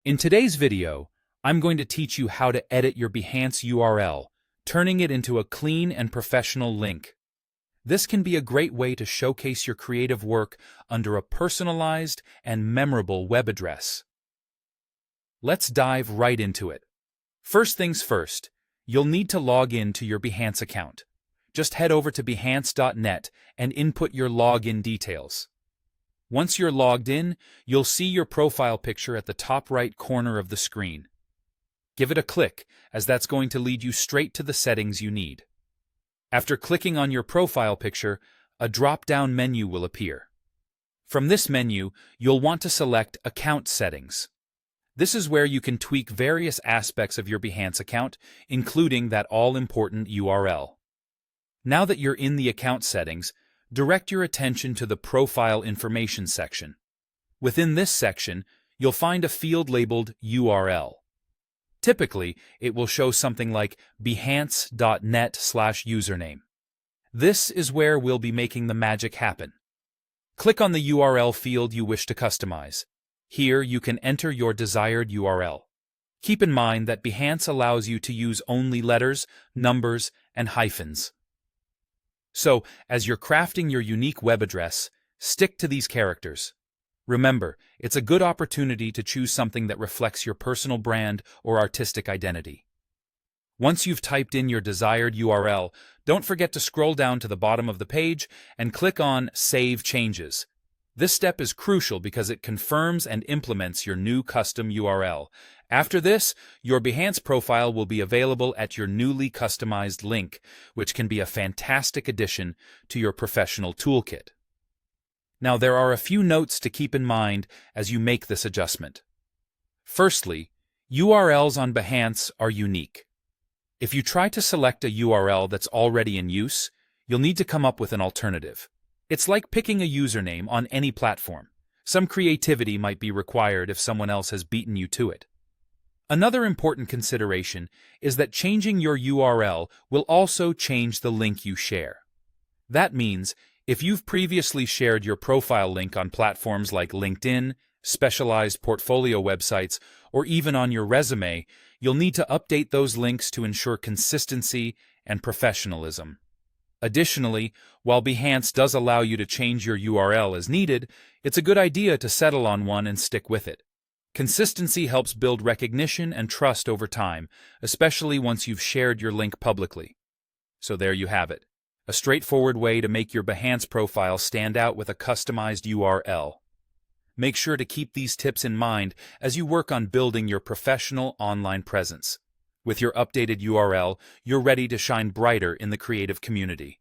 In today's video, I'm going to teach you how to edit your Behance URL, turning it into a clean and professional link. This can be a great way to showcase your creative work under a personalized and memorable web address. Let's dive right into it. First things first, you'll need to log in to your Behance account. Just head over to behance.net and input your login details. Once you're logged in, you'll see your profile picture at the top right corner of the screen. Give it a click, as that's going to lead you straight to the settings you need. After clicking on your profile picture, a drop-down menu will appear. From this menu, you'll want to select Account Settings. This is where you can tweak various aspects of your Behance account, including that all-important URL. Now that you're in the account settings, direct your attention to the Profile Information section. Within this section, you'll find a field labeled URL. Typically, it will show something like behance.net/username. This is where we'll be making the magic happen. Click on the URL field you wish to customize. Here, you can enter your desired URL. Keep in mind that Behance allows you to use only letters, numbers, and hyphens. So, as you're crafting your unique web address, stick to these characters. Remember, it's a good opportunity to choose something that reflects your personal brand or artistic identity. Once you've typed in your desired URL, don't forget to scroll down to the bottom of the page and click on Save Changes. This step is crucial because it confirms and implements your new custom URL. After this, your Behance profile will be available at your newly customized link, which can be a fantastic addition to your professional toolkit. Now, there are a few notes to keep in mind as you make this adjustment. Firstly, URLs on Behance are unique. If you try to select a URL that's already in use, you'll need to come up with an alternative. It's like picking a username on any platform. Some creativity might be required if someone else has beaten you to it. Another important consideration is that changing your URL will also change the link you share. That means, if you've previously shared your profile link on platforms like LinkedIn, specialized portfolio websites, or even on your resume, you'll need to update those links to ensure consistency and professionalism. Additionally, while Behance does allow you to change your URL as needed, it's a good idea to settle on one and stick with it. Consistency helps build recognition and trust over time, especially once you've shared your link publicly. So there you have it, a straightforward way to make your Behance profile stand out with a customized URL. Make sure to keep these tips in mind as you work on building your professional online presence. With your updated URL, you're ready to shine brighter in the creative community.